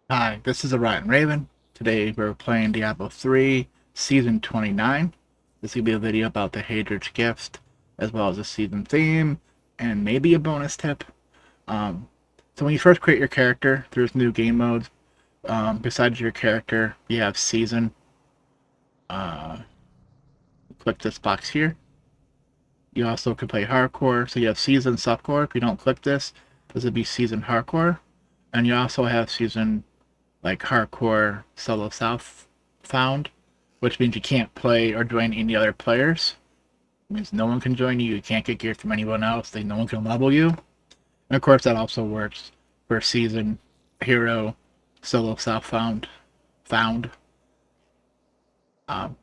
Hi, this is Orion Raven. Today we're playing Diablo 3 Season 29. This will be a video about the Hadrich Gift, as well as the season theme, and maybe a bonus tip. Um, so when you first create your character, there's new game modes. Besides your character, you have Season. Uh, Click this box here. You also can play Hardcore, so you have Season Softcore. If you don't click this would be Season Hardcore. And you also have Season like hardcore solo south found, which means you can't play or join any other players. It means no one can join you. You can't get gear from anyone else. No one can level you. And of course, that also works for season hero solo south found.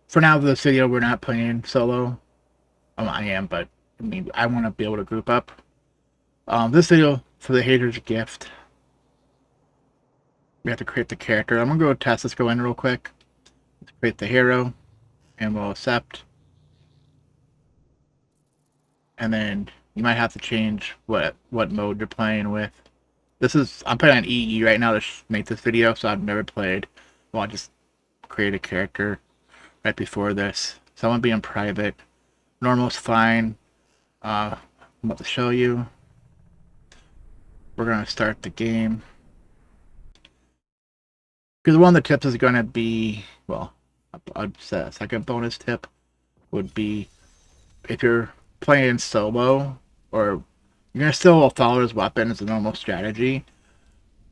For now, this video we're not playing solo. I am, but I mean I want to be able to group up. This video for the haters gift. We have to create the character. I'm gonna go test. Let's go in real quick. Let's create the hero, and we'll accept. And then you might have to change what mode you're playing with. I'm playing on EE right now to make this video, so I've never played. Well, I just create a character right before this. So I'm gonna be in private. Normal's fine. I'm about to show you. We're gonna start the game. Because one of the tips is gonna be, well, I'd say a second bonus tip would be if you're playing solo, or you're gonna still follow his weapon as a normal strategy.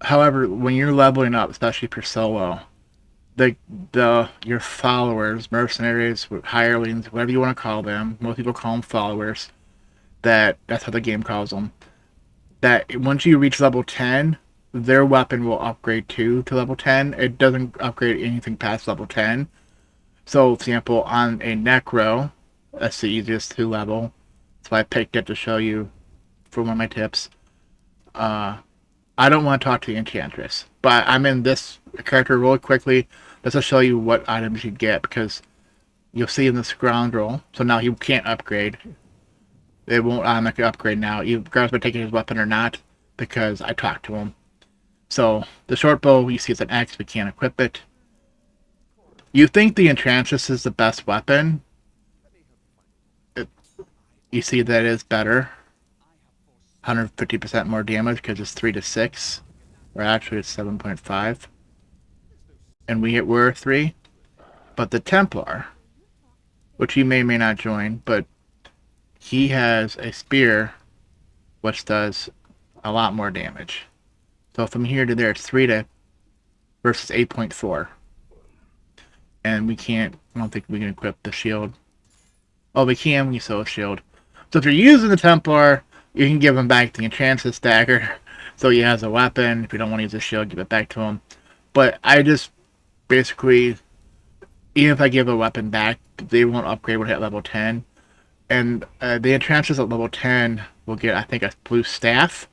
However, when you're leveling up, especially for solo, the your followers, mercenaries, hirelings, whatever you want to call them, most people call them followers. That's how the game calls them. That once you reach level 10, their weapon will upgrade too to level 10. It doesn't upgrade anything past level 10. So, for example, on a Necro, that's the easiest to level. So I picked it to show you for one of my tips. Uh, I don't want to talk to the Enchantress, but I'm in this character really quickly just to show you what items you get, because you'll see in the scoundrel. So now he can't upgrade. It won't automatically upgrade now, regardless of taking his weapon or not, because I talked to him. So the short bow you see is an X, we can't equip it. You think the Enchantress is the best weapon? It, you see that it is better. 150% more damage because it's 3 to 6. Or actually it's 7.5. And we're 3. But the Templar, which you may or may not join, but he has a spear which does a lot more damage. So from here to there it's 3 to versus 8.4. And I don't think we can equip the shield. Oh, we can when you sell a shield. So if you're using the Templar, you can give him back the Enchantress dagger, so he has a weapon. If you don't want to use the shield, give it back to him. But I just basically, even if I give a weapon back, they won't upgrade when hit level 10. And the Enchantress at level 10 will get, I think, a blue staff,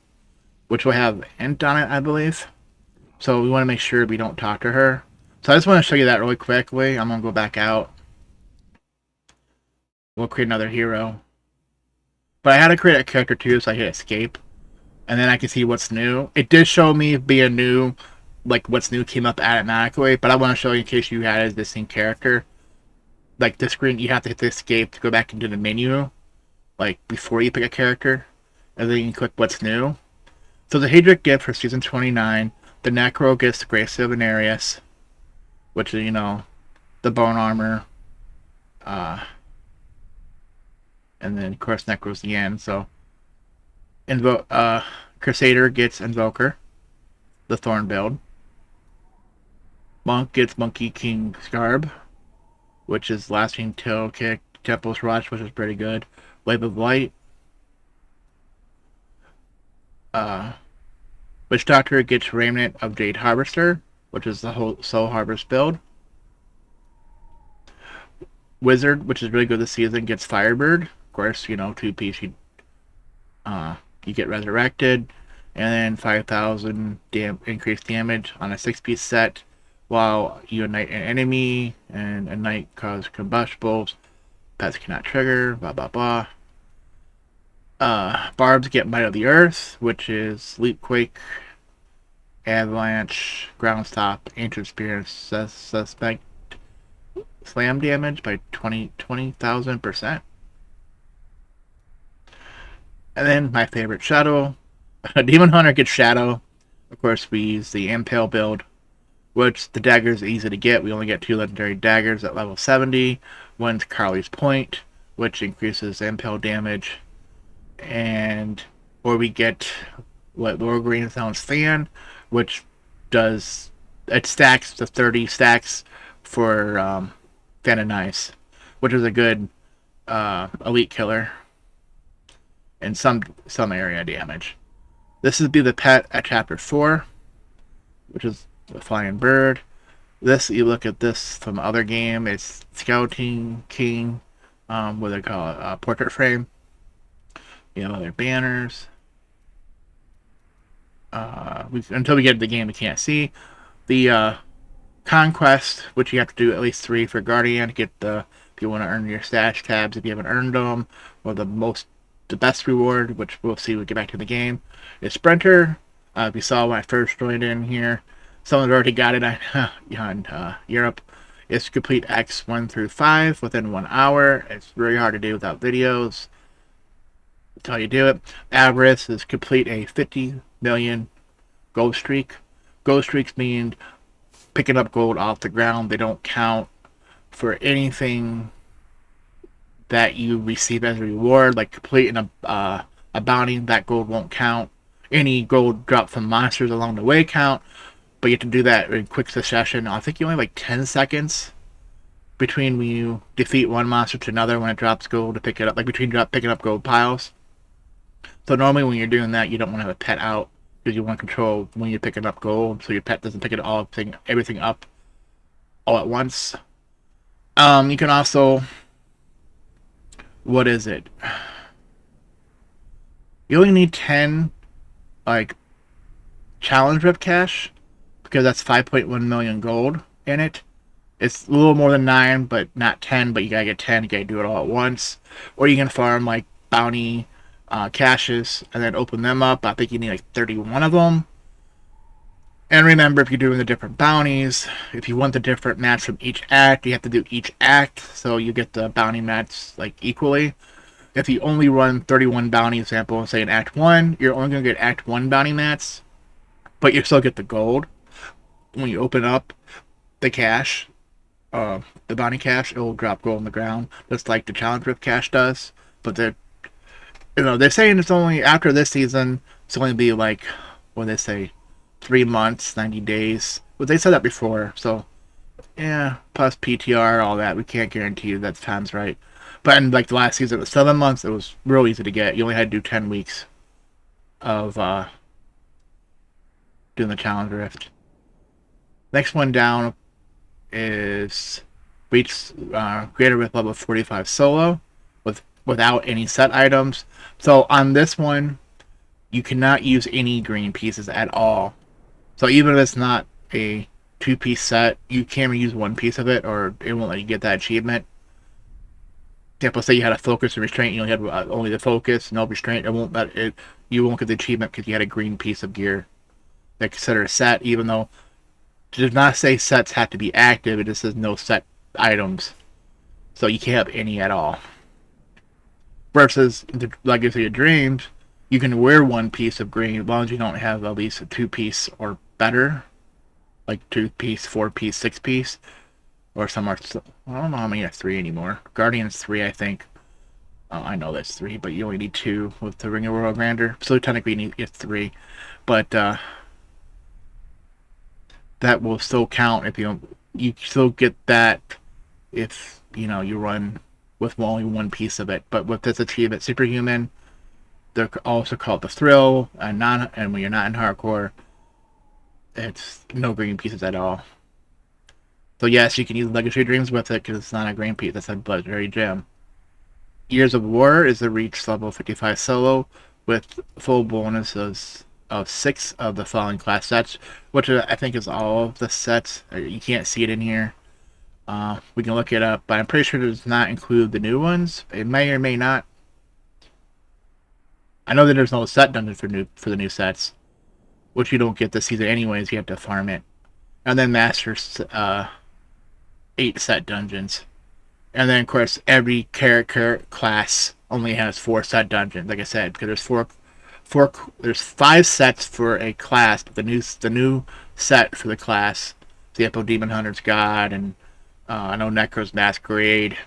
which will have Int on it, I believe. So we want to make sure we don't talk to her. So I just want to show you that really quickly. I'm going to go back out. We'll create another hero. But I had to create a character too, so I hit escape. And then I can see what's new. It did show me being new, like what's new came up automatically, but I want to show you in case you had the same character. Like this screen, you have to hit the escape to go back into the menu, like before you pick a character, and then you can click what's new. So the Hadric gift for season 29, the Necro gets the Grace of Venarius, which is, the bone armor, uh, and then of course Necro's the end. So Crusader gets Invoker, the Thorn build. Monk gets Monkey King's Garb, which is Lasting Tail Kick, Tempest Rush, which is pretty good. Wave of Light. Witch Doctor gets Remnant of Jade Harvester, which is the whole Soul Harvest build. Wizard, which is really good this season, gets Firebird. Of course, 2-piece, you get Resurrected. And then 5,000 increased damage on a 6-piece set, while you ignite an enemy, and ignite cause combustibles. Pets cannot trigger, blah blah blah. Barbs get Might of the Earth, which is Leap Quake, Avalanche, Ground Stop, Ancient Spear, Suspect, Slam damage by 20,000%. And then my favorite Shadow. Demon Hunter gets Shadow. Of course, we use the Impale build, which the dagger is easy to get. We only get 2 legendary daggers at level 70. One's Carly's Point, which increases Impale damage. And or we get what Laura Greenstone's Fan, which does it stacks to 30 stacks for Fan of Knives, which is a good elite killer and some area damage. This would be the pet at chapter 4, which is the Flying Bird. This, you look at this from other game, it's Scouting King, what they call it, portrait frame. You have other banners. Until we get to the game, we can't see. The Conquest, which you have to do at least 3 for Guardian to get if you want to earn your stash tabs if you haven't earned them, or the best reward, which we'll see when we get back to the game, is Sprinter. If you saw when I first joined in here, someone's already got it on Europe. It's complete X 1 through 5 within 1 hour. It's very hard to do without videos. That's how you do it. Avarice is complete a 50 million gold streak. Gold streaks mean picking up gold off the ground. They don't count for anything that you receive as a reward, like completing a bounty. That gold won't count. Any gold dropped from monsters along the way count, but you have to do that in quick succession. I think you only have like 10 seconds between when you defeat one monster to another when it drops gold to pick it up, like between picking up gold piles. So normally when you're doing that, you don't want to have a pet out because you want to control when you're picking up gold, so your pet doesn't pick everything up all at once. You can also, what is it? You only need 10 like challenge rip cash because that's 5.1 million gold in it. It's a little more than 9, but not 10. But you gotta get 10. You gotta do it all at once, or you can farm like bounty caches and then open them up. I think you need like 31 of them. And remember, if you're doing the different bounties, if you want the different mats from each act, you have to do each act so you get the bounty mats like equally. If you only run 31 bounty example, say in Act 1, you're only going to get Act 1 bounty mats, but you still get the gold. When you open up the cache, the bounty cache, it will drop gold on the ground, just like the challenge rip cache does. But they're saying it's only after this season, it's only be like, what they say, 3 months, 90 days. But they said that before, so yeah, plus PTR, all that. We can't guarantee you that the time's right. But in like the last season, it was 7 months. It was real easy to get. You only had to do 10 weeks of doing the challenge rift. Next one down is reach greater rift level 45 solo without any set items. So on this one, you cannot use any green pieces at all. So even if it's not a 2-piece set, you can't use 1 piece of it, or it won't let you get that achievement. Example, say you had a focus and restraint, you only had only the focus, no restraint. It won't let it. You won't get the achievement because you had a green piece of gear. They consider a set, even though it does not say sets have to be active. It just says no set items, so you can't have any at all. Versus the Legacy of Dreams, you can wear 1 piece of green as long as you don't have at least a 2-piece or better, like 2-piece, 4-piece, 6-piece, or some are. I don't know how many are 3 anymore. Guardian's 3, I think. I know that's 3, but you only need 2 with the Ring of Royal Grandeur. So technically you need 3, but that will still count if you still get that if you run with only 1 piece of it. But with this achievement, Superhuman, they're also called the Thrill, and when you're not in hardcore, it's no green pieces at all. So yes, you can use Legacy of Dreams with it because it's not a green piece. That's a legendary gem. Years of War is the reach level 55 solo with full bonuses of 6 of the following class sets, which I think is all of the sets. You can't see it in here. We can look it up, but I'm pretty sure it does not include the new ones. It may or may not. I know that there's no set done for the new sets. which you don't get this season anyways. You have to farm it, and then Masters 8 set dungeons, and then of course every character class only has 4 set dungeons. Like I said, because there's 5 sets for a class, but the new set for the class, the Example Demon Hunter's God, and I know Necro's Masquerade,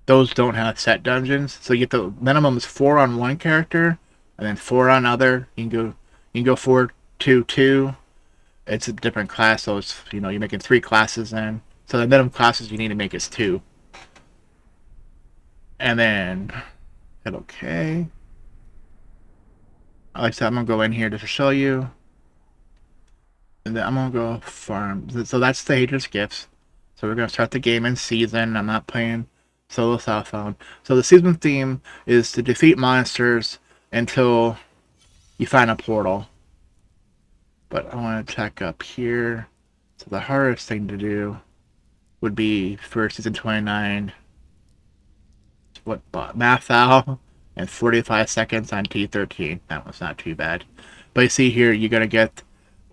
those don't have set dungeons. So you get the minimum is 4 on one character, and then 4 on other. You can go 4-2-2. It's a different class, so it's you're making 3 classes then. So the minimum classes you need to make is 2. And then hit OK. Like I said, I'm gonna go in here just to show you. And then I'm gonna go farm. So that's the Haters Gifts. So we're gonna start the game in season. I'm not playing solo Southbound. So the season theme is to defeat monsters until you find a portal. But I want to check up here. So the hardest thing to do would be for season 29. Mathal and 45 seconds on T13. That one's not too bad. But you see here, you're gonna get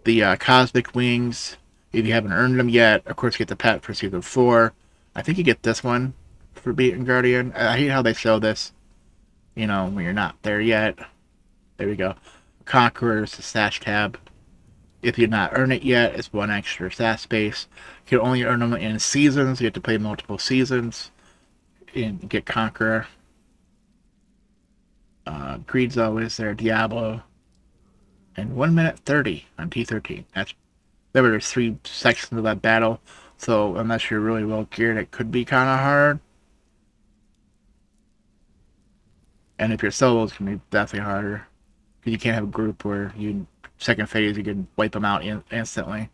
the Cosmic Wings if you haven't earned them yet. Of course, you get the pet for season 4. I think you get this one for Beaten Guardian. I hate how they show this, when you're not there yet. There we go. Conqueror's the stash tab. If you're not earned it yet, it's 1 extra stat space. You can only earn them in seasons. You have to play multiple seasons and get Conqueror. Greed's always there. Diablo. And 1 minute 30 on T13. There's 3 sections of that battle, so unless you're really well geared, it could be kind of hard. And if you're solo, it's going to be definitely harder. Because you can't have a group where second phase, you can wipe them out instantly.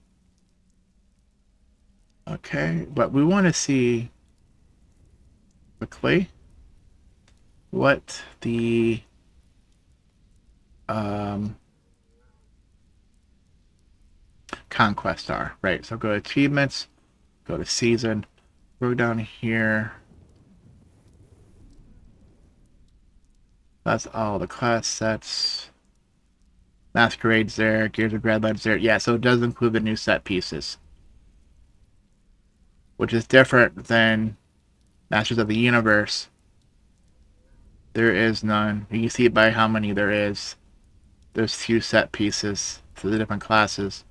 Okay, but we want to see quickly what the conquests are. Right, so go to achievements, go to season, go down here. That's all the class sets. Masquerade's there, Gears of Dreadlands there. Yeah, so it does include the new set pieces, which is different than Masters of the Universe. There is none. You can see it by how many there is. There's few set pieces for the different classes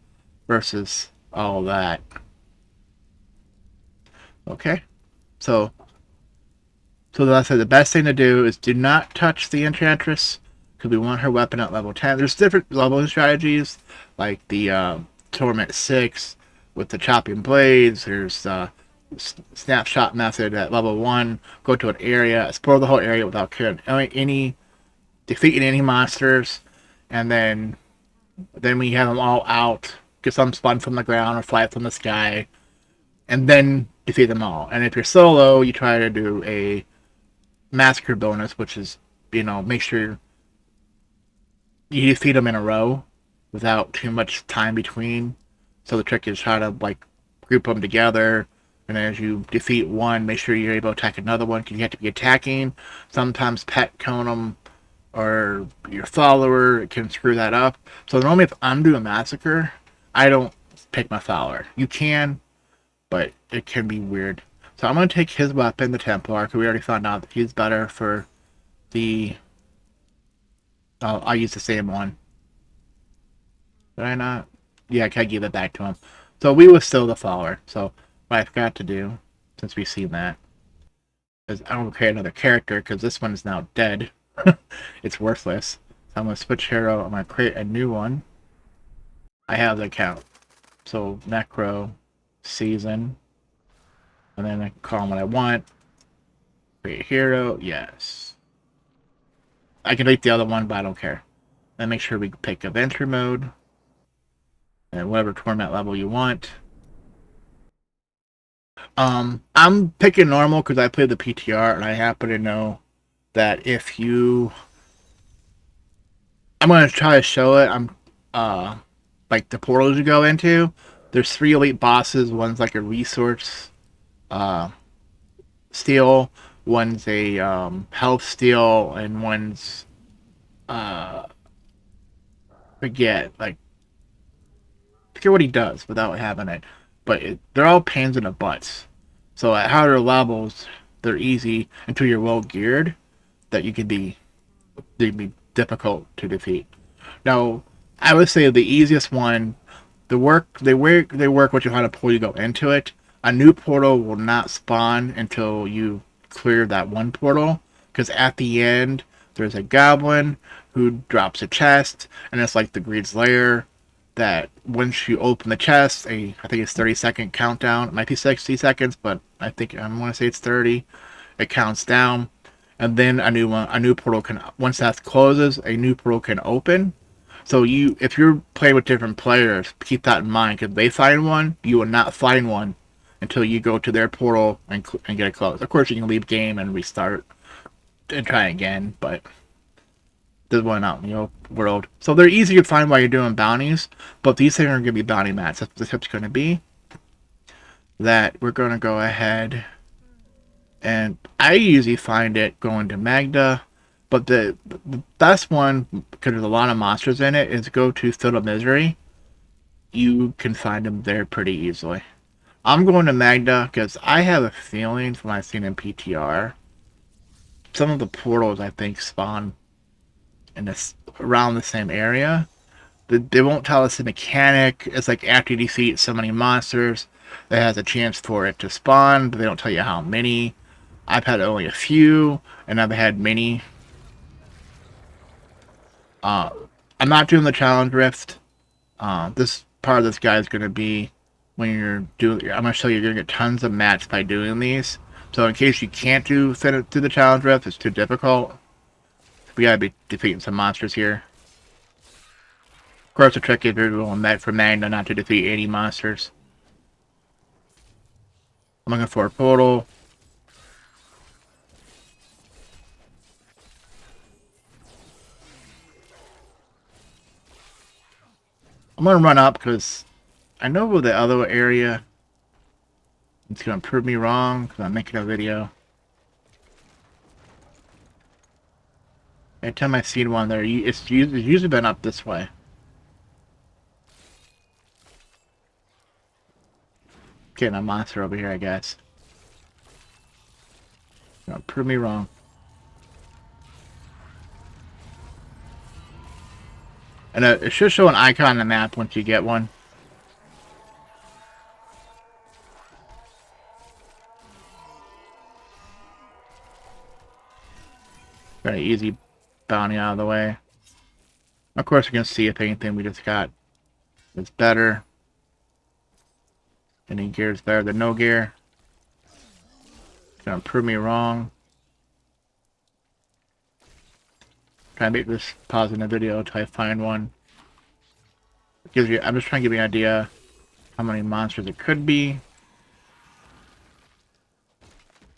versus all that. Okay, so that's the best thing to do is do not touch the Enchantress, because we want her weapon at level 10. There's different leveling strategies, like the Torment 6 with the chopping blades. There's snapshot method at level 1. Go to an area, explore the whole area without killing defeating any monsters, and then we have them all out, get some spun from the ground or fly from the sky, and then defeat them all. And if you're solo, you try to do a massacre bonus, which is, make sure you defeat them in a row without too much time between. So the trick is try to group them together, and as you defeat one, make sure you're able to attack another one, because you have to be attacking. Sometimes pet cone them or your follower can screw that up. So normally if I'm doing massacre, I don't pick my follower. You can, but it can be weird. So I'm going to take his weapon, the Templar, because we already found out that he's better for the... I'll use the same one. Did I not? Yeah, I can give it back to him. So we were still the follower. So what I forgot to do, since we've seen that, is I don't create another character, because this one is now dead. It's worthless. So I'm going to switch hero. I'm going to create a new one. I have the account. So Necro, season, and then I can call them what I want. Create hero, yes. I can delete the other one, but I don't care. Then make sure we pick adventure mode, and whatever torment level you want. I'm picking normal because I play the PTR, and I happen to know that if you... I'm going to try to show it. Like the portals you go into, there's 3 elite bosses. One's like a resource steal, one's a health steal, and one's forget, like get what he does without having it. But they're all pains in the butts. So at higher levels, they're easy until you're well geared that they'd be difficult to defeat. Now, I would say the easiest one, they work with you how to pull you go into it. A new portal will not spawn until you clear that one portal, because at the end there's a goblin who drops a chest, and it's like the Greed's Lair. That once you open the chest, I think it's 30-second countdown. It might be 60 seconds, but I want to say it's 30. It counts down, and then a new portal can, once that closes, a new portal can open. So if you're playing with different players, keep that in mind, because they find one, you will not find one until you go to their portal and get it closed. Of course, you can leave game and restart and try again, but there's one out in the world. So they're easy to find while you're doing bounties, but these things are going to be bounty mats. That's what the tip's going to be. That we're going to go ahead, and I usually find it going to Magda, but the best one, because there's a lot of monsters in it, is go to Field of Misery. You can find them there pretty easily. I'm going to Magda because I have a feeling from what I've seen in PTR, some of the portals I think spawn in this around the same area. They won't tell us the mechanic. It's like after you defeat so many monsters, that has a chance for it to spawn, but they don't tell you how many. I've had only a few, and I've had many. I'm not doing the challenge rift. This part of this guide is going to be when you're doing. I'm going to show you you're going to get tons of mats by doing these. So in case you can't do the challenge rift, it's too difficult. We gotta be defeating some monsters here. Of course, the trick is going for Magna not to defeat any monsters. I'm looking for a portal. I'm gonna run up because I know the other area. It's gonna prove me wrong because I'm making a video. Every time I've seen one there, it's usually been up this way. Getting a monster over here, I guess. Gonna prove me wrong. And it should show an icon on the map once you get one. Very easy bounty out of the way. Of course, we're going to see if anything we just got is better. Any gear is better than no gear. It's going to prove me wrong. Try to make this pause in the video until I find one. I'm just trying to give you an idea how many monsters it could be.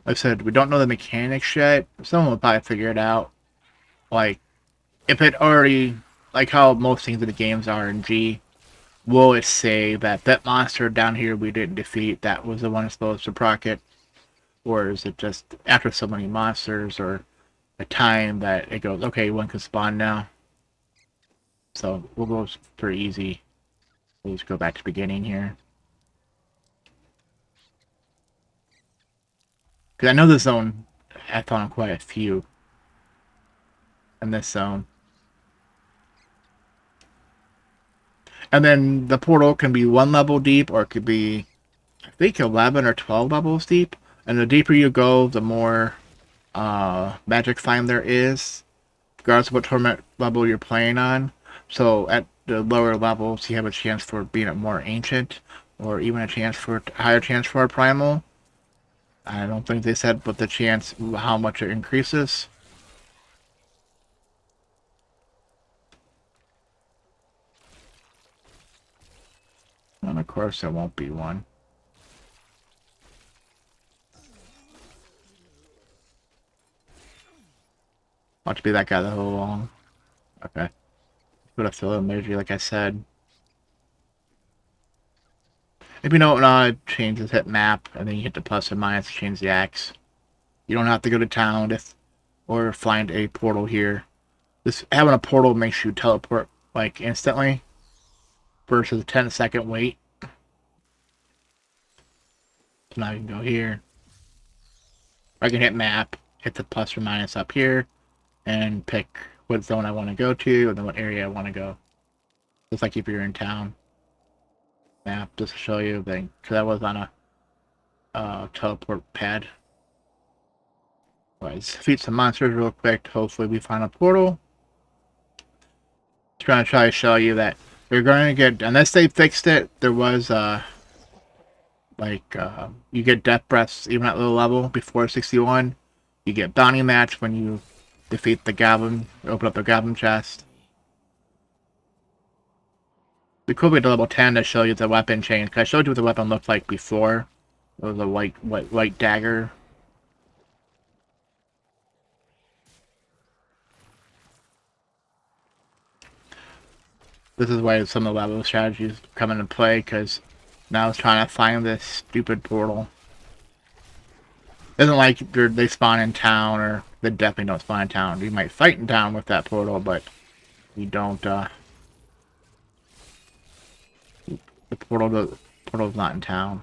Like I said, we don't know the mechanics yet. Someone will probably figure it out. Like, if it already, like how most things in the games are in G, will it say that monster down here we didn't defeat, that was the one that's supposed to proc it? Or is it just after so many monsters or a time that it goes, okay, one can spawn now? So we'll go pretty easy. We'll just go back to the beginning here. Because I know this zone, I found quite a few in this zone. And then the portal can be 1 level deep, or it could be, I think, 11 or 12 levels deep. And the deeper you go, the more magic find there is, regardless of what tournament level you're playing on. So at the lower levels, you have a chance for being a more ancient, or even a higher chance for a primal. I don't think they said what the chance, how much it increases. And of course, there won't be one. Want to be that guy the whole long. Okay. Put a fill emoji, like I said. If you don't know, it changes hit map, and then you hit the plus and minus to change the axe. You don't have to go to town or find a portal here. Having a portal makes you teleport like instantly. versus a 10-second wait. So now you can go here. I can hit map, hit the plus or minus up here, and pick what zone I want to go to, and then what area I want to go. Just like if you're in town. Map, just to show you, because I was on a teleport pad. Let's defeat some monsters real quick. Hopefully we find a portal. Just going to try to show you that you're going to get, unless they fixed it, there was you get death breaths even at low level before 61. You get bounty match when you defeat the goblin, open up the goblin chest. We could be to level 10 to show you the weapon change, because I showed you what the weapon looked like before. It was a white dagger. This is why some of the level strategies come into play, because now I was trying to find this stupid portal. It isn't like they spawn in town, or they definitely don't spawn in town. You might fight in town with that portal, but you don't, the portal's not in town.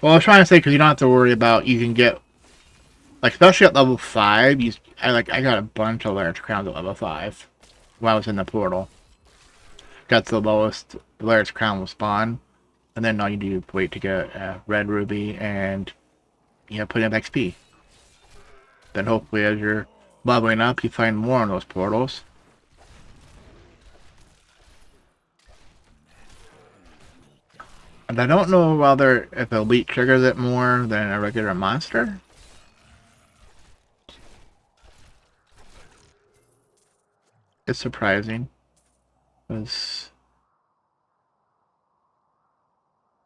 Well, I was trying to say, because you don't have to worry about, you can get, like, especially at level 5, I got a bunch of Large Crowns at level 5 while I was in the portal. Got to the lowest the Large Crown will spawn, and then all you do is wait to get a Red Ruby, and put in XP. Then hopefully as you're leveling up, you find more on those portals. And I don't know whether if Elite triggers it more than a regular monster. It's surprising. Because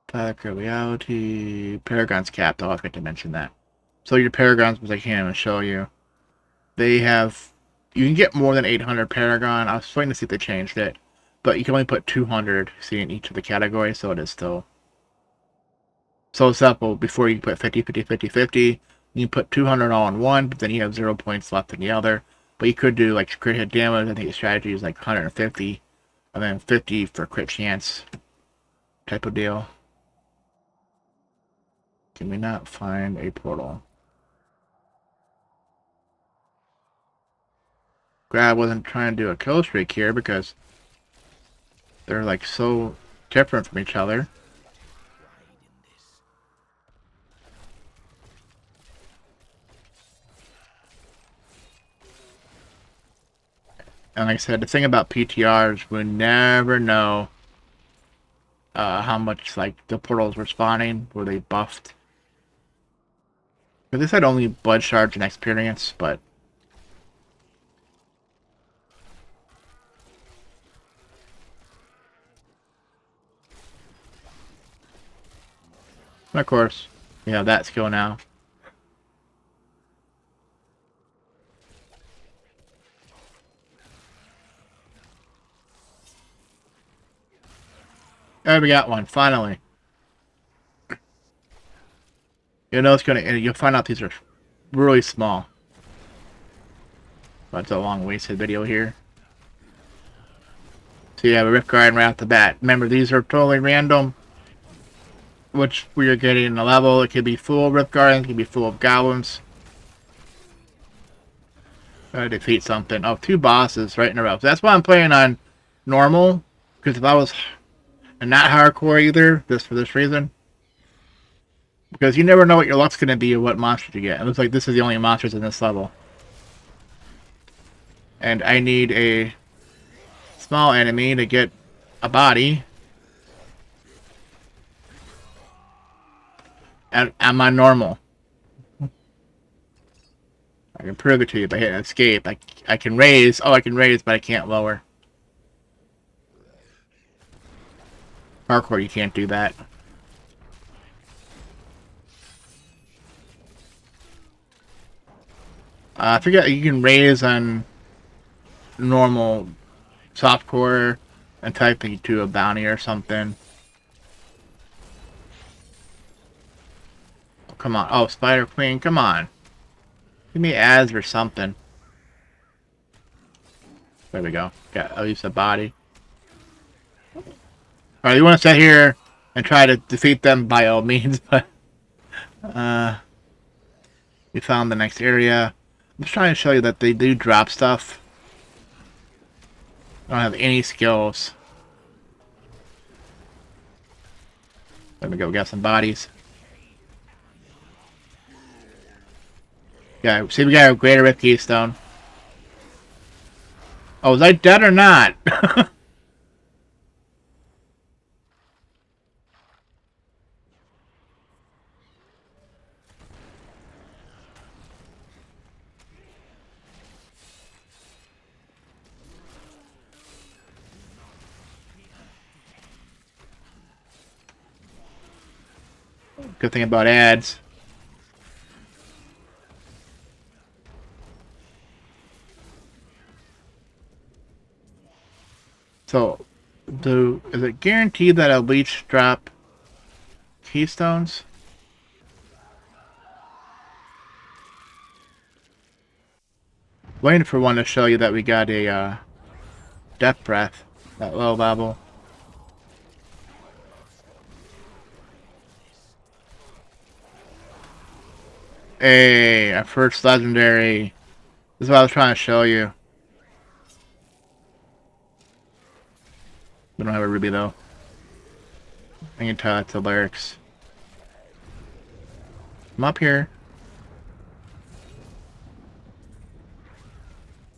Packer Reality, Paragon's capped. I'll forget to mention that. So your Paragons, which I can't even show you, they have, you can get more than 800 Paragon. I was waiting to see if they changed it, but you can only put 200, see, in each of the categories, so it is still. So it's up, well, before you put 50, 50, 50, 50, you put 200 all in one, but then you have 0 points left in the other. But you could do, like, crit hit damage. I think the strategy is like 150, and then 50 for crit chance type of deal. Can we not find a portal? Glad I wasn't trying to do a kill streak here, because they're, like, so different from each other. And like I said, the thing about PTRs, we never know how much, like, the portals were spawning. Were they buffed? Because they said only blood shards and experience, but of course, we have that skill now. Oh, we got one, finally. You'll know you'll find out these are really small. But it's a long wasted video here. So you have a Rift Guardian right off the bat. Remember, these are totally random. Which we are getting in a level. It could be full of Rift Guardians, it could be full of goblins. Defeat something. Oh, 2 bosses right in a row. So that's why I'm playing on normal. Because if I was not hardcore either, just for this reason. Because you never know what your luck's going to be or what monsters you get. It looks like this is the only monsters in this level. And I need a small enemy to get a body. And I'm on normal. I can prove it to you by hitting escape. I can raise. Oh, I can raise, but I can't lower. Hardcore, you can't do that. I forget, you can raise on normal softcore and type to a bounty or something. come on. Oh, Spider Queen, come on. Give me ads or something. There we go. Got at least a body. Alright, you want to sit here and try to defeat them by all means, but we found the next area. I'm just trying to show you that they do drop stuff. I don't have any skills. There we go, we got some bodies. Yeah, see we got a Greater Rift Keystone. Oh, was I dead or not? Good thing about ads. So, is it guaranteed that a leech drop keystones? Waiting for one to show you that we got a Death Breath at low level. Hey, our first legendary. This is what I was trying to show you. We don't have a ruby though. I can tell it's the lyrics. I'm up here.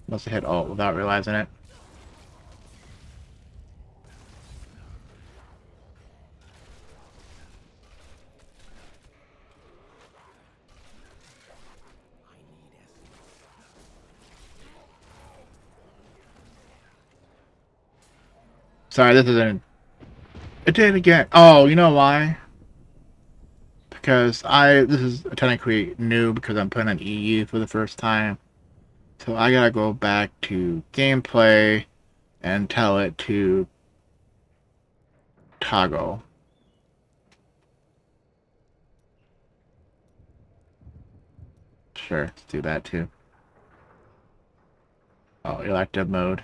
Must have hit alt without realizing it. Sorry, this isn't... It did again. Oh, you know why? Because this is technically new because I'm playing on EU for the first time. So I gotta go back to gameplay and tell it to toggle. Sure, let's do that too. Oh, elective mode.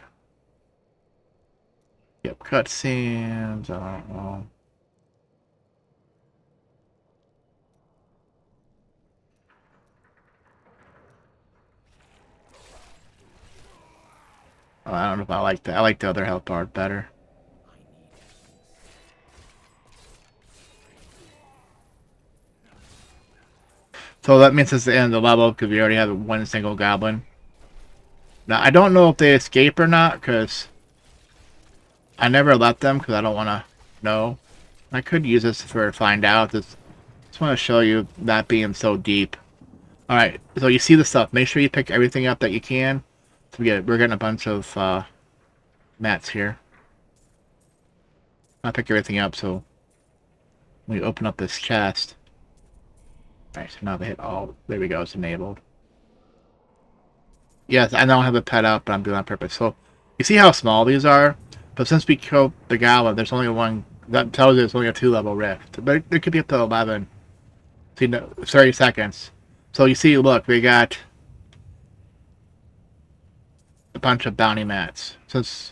Yep, cutscenes, I don't know. Oh, I don't know if I like that. I like the other health bar better. So that means it's the end of the level because we already have one single goblin. Now, I don't know if they escape or not because I never let them because I don't want to know. I could use this for find out. Just want to show you that being so deep. Alright, so you see the stuff. Make sure you pick everything up that you can. So we're getting a bunch of mats here. I pick everything up so when we open up this chest. Alright, so now they hit all. There we go, it's enabled. Yes, I don't have a pet out, but I'm doing it on purpose. So, you see how small these are? But since we killed the Gala, there's only one. That tells you it's only a 2-level rift. But it could be up to 11. See, no, 30 seconds. So you see, look, we got a bunch of bounty mats.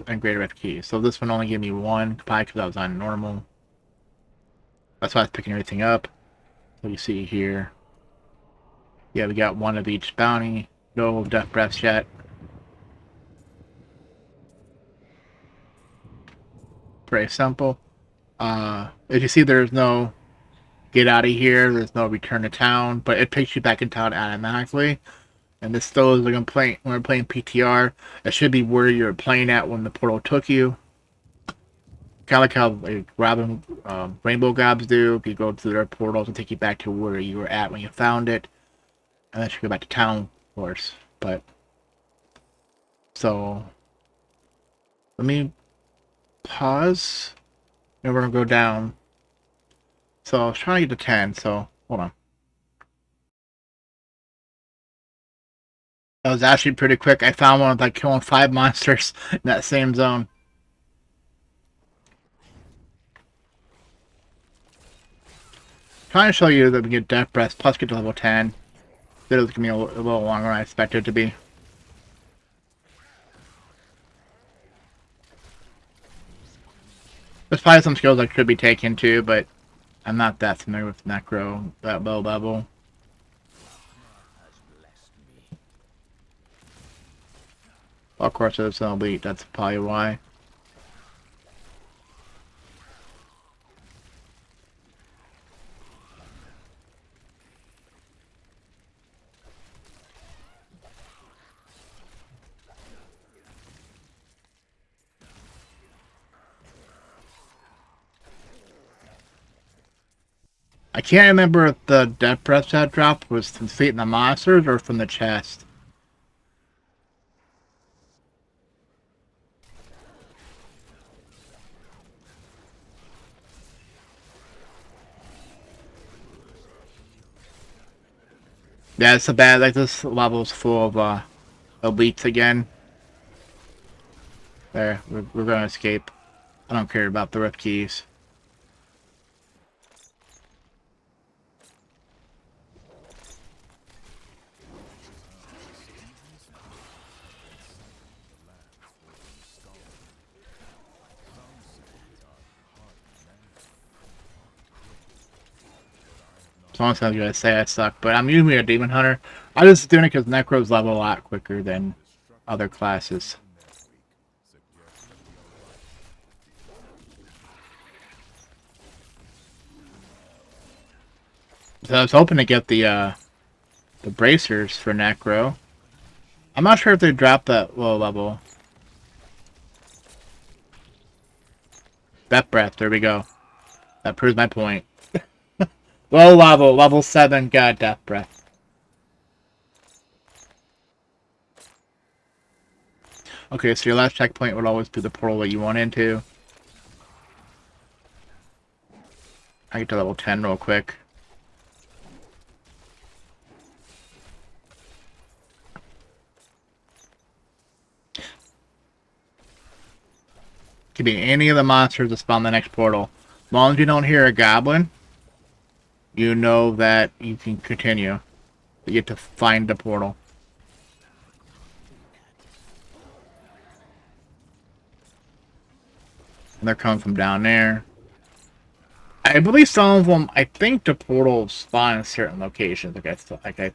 And Greater Rift Keys. So this one only gave me one, probably because I was on normal. That's why I was picking everything up. So you see here. Yeah, we got one of each bounty. No Death Breaths yet. Very simple. As you see, there's no get out of here. There's no return to town, but it takes you back in town automatically. And this still is a complaint when we're playing PTR. It should be where you're playing at when the portal took you. Kind of like how like, Rainbow Gobs do. You go to their portal to take you back to where you were at when you found it. And then you go back to town, of course. But, so, let me pause. And we're going to go down. So I was trying to get to 10, so hold on. That was actually pretty quick. I found one with like killing 5 monsters in that same zone. Trying to show you that we get Death Breath plus get to level 10. Video's gonna be a little longer than I expected it to be. There's probably some skills I could be taking too, but I'm not that familiar with Necro that low level. Well, of course, it's an elite. That's probably why. I can't remember if the Death Breath set drop was from defeating the monsters or from the chest. Yeah, it's so bad. Like, this level's full of elites again. There, we're gonna escape. I don't care about the rift keys. Someone sounds gonna say I suck, but I'm usually a demon hunter. I'm just doing it because Necros level a lot quicker than other classes. So I was hoping to get the bracers for Necro. I'm not sure if they dropped that low level. Death Breath, there we go. That proves my point. Low level, level 7, got Death Breath. Okay, so your last checkpoint would always be the portal that you want into. I get to level 10 real quick. Could be any of the monsters that spawn the next portal. As long as you don't hear a goblin, you know that you can continue. You get to find the portal. And they're coming from down there. I believe some of them, I think the portals spawn in certain locations. I'm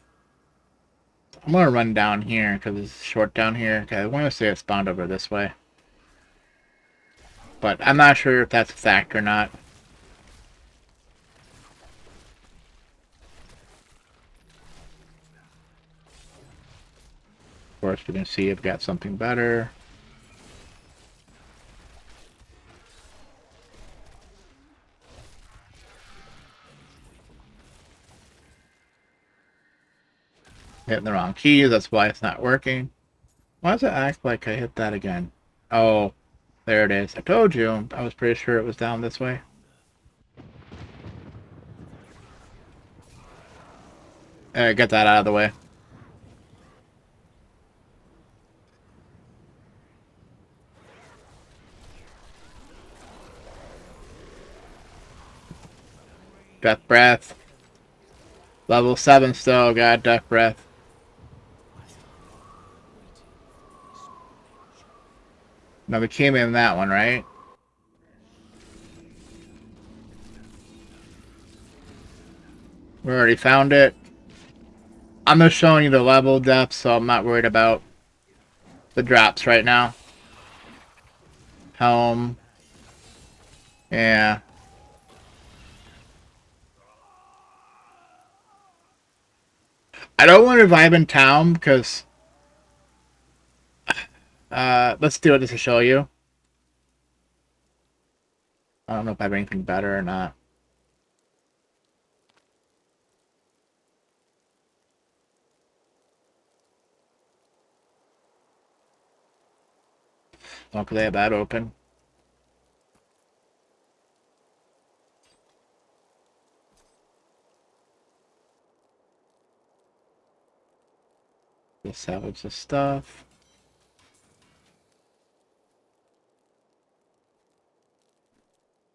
gonna run down here because it's short down here. Okay, I want to say it spawned over this way. But I'm not sure if that's a fact or not. Of course, we can see I've got something better. Hitting the wrong keys, that's why it's not working. Why does it act like I hit that again? Oh, there it is. I told you. I was pretty sure it was down this way. Get that out of the way. Death Breath. Level 7 still, got Death Breath. Now we came in that one, right? We already found it. I'm just showing you the level depth, so I'm not worried about the drops right now. Helm. Yeah. I don't want to revive in town because let's do it just to show you. I don't know if I have anything better or not. Oh, because they have that open. Just salvage the stuff.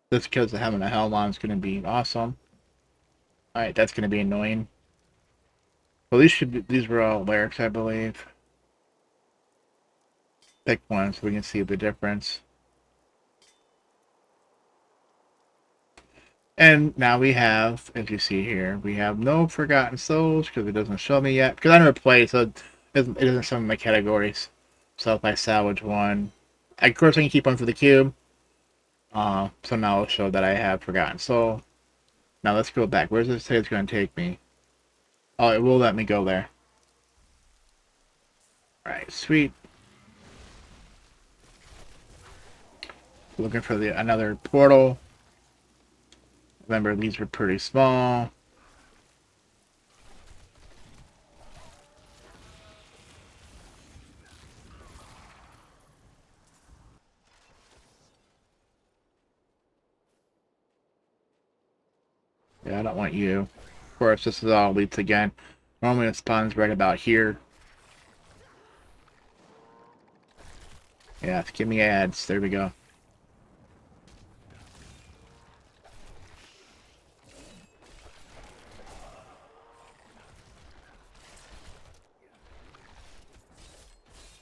This because having a Hellmon is going to be awesome. Alright, that's gonna be annoying. Well, these were all lyrics, I believe. Pick one so we can see the difference. And now we have, as you see here, we have no Forgotten Souls because it doesn't show me yet. Because I never played, so it doesn't show me my categories. So if I salvage one, of course I can keep one for the cube. So now it'll show that I have Forgotten Soul. Now let's go back. Where does it say it's going to take me? Oh, it will let me go there. Alright, sweet. Looking for another portal. Remember, these were pretty small. Yeah, I don't want you. Of course, this is all leads again. Normally it spawns right about here. Yeah, give me ads. There we go.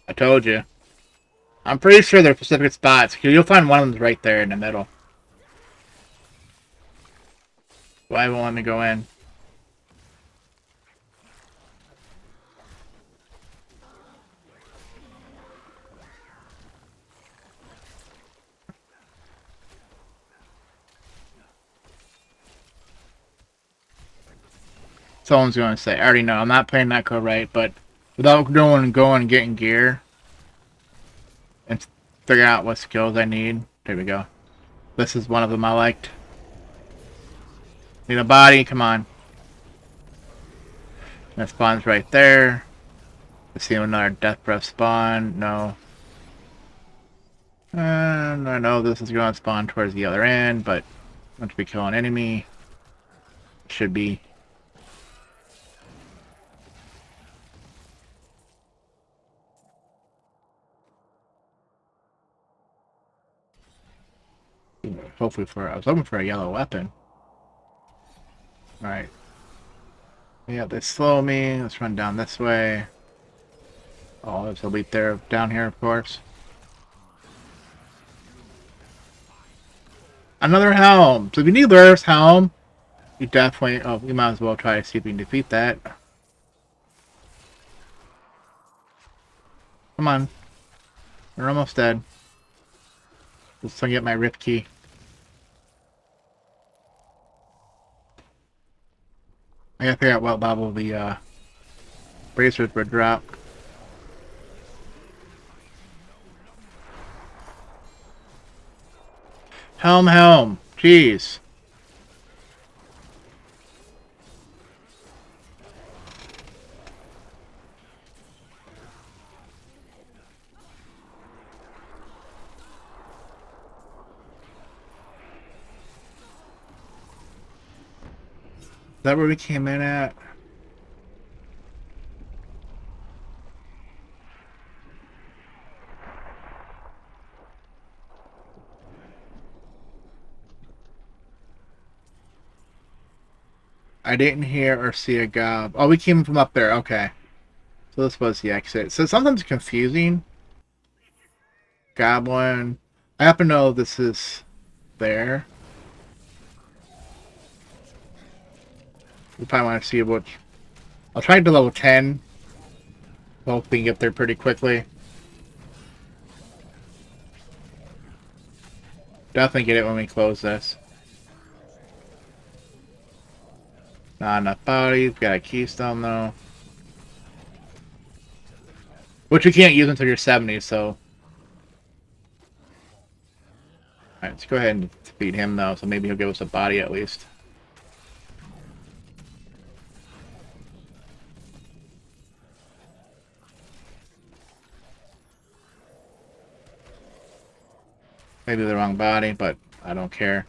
I told you. I'm pretty sure there are specific spots. You'll find one of them right there in the middle. Why won't let me go in? Someone's going to say, I already know, I'm not playing that code right, but without going and getting gear and figuring out what skills I need, there we go. This is one of them I liked. Need a body, come on. And it spawns right there. Let's see another death breath spawn. No. And I know this is going to spawn towards the other end, but once we kill an enemy, it should be. Hopefully I was hoping for a yellow weapon. Alright. Yeah, they slow me. Let's run down this way. Oh, there's a leap there down here, of course. Another helm. So if you need Lur's helm, you definitely, oh, you might as well try to see if you can defeat that. Come on. We're almost dead. Let's get my rip key. I gotta figure out what level the bracers would drop. Helm! Jeez. Is that where we came in at? I didn't hear or see a gob. Oh, we came from up there. Okay. So this was the exit. So sometimes confusing. Goblin. I happen to know this is there. We probably want to see what... I'll try to level 10. Hope we can get there pretty quickly. Definitely get it when we close this. Not enough bodies. Got a keystone though. Which you can't use until you're 70, so... Alright, let's go ahead and defeat him though, so maybe he'll give us a body at least. Maybe the wrong body, but I don't care.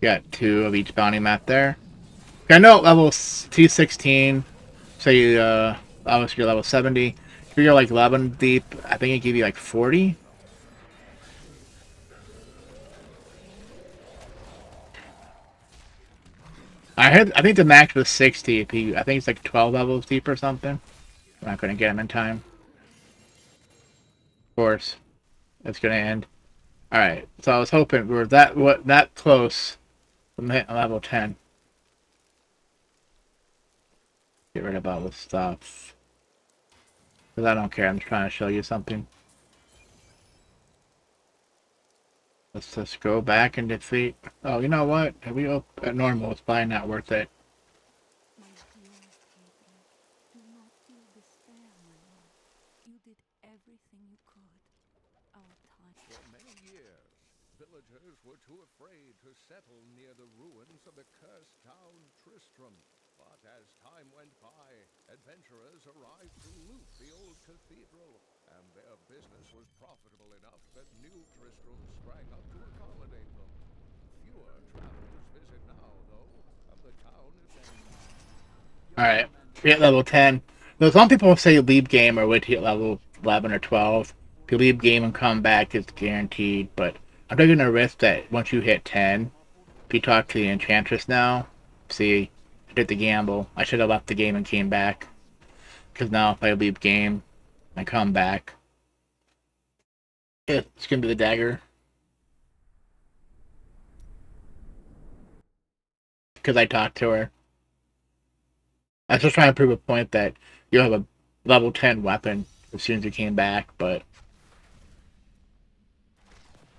Got 2 of each bounty map there. I know level T16, say obviously you're level 70. If you're like 11 deep, I think it give you like 40. I think the max was 60. If he, I think it's like 12 levels deep or something. I'm not gonna get him in time. Of course, it's gonna end. All right. So I was hoping we were that close from hitting level 10. Get rid of all this stuff. Because I don't care. I'm just trying to show you something. Let's just go back and defeat. Oh, you know what? If we up at normal, it's probably not worth it. My dearest Caitlin, do not feel despair, my love. You did everything you could. Our time. For many years, villagers were too afraid to settle near the ruins of the cursed town Tristram. But as time went by, adventurers arrived to loot the old cathedral, and their business was profitable enough that new Tristram sprang up to accommodate them. Fewer travelers visit now, though, and the town is Alright. We hit level 10. Now, some people say leave game or wait to hit level 11 or 12. If you leave game and come back, it's guaranteed. But I'm taking a risk that once you hit 10, if you talk to the Enchantress now, see, I did the gamble. I should have left the game and came back. Because now if I leave game and come back, it's going to be the dagger. Because I talked to her. I was just trying to prove a point that you have a level 10 weapon as soon as you came back, but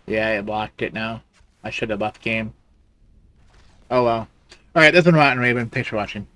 yeah, I blocked it now. I should have left game. Oh well. Alright, this has been Rotten Raven. Thanks for watching.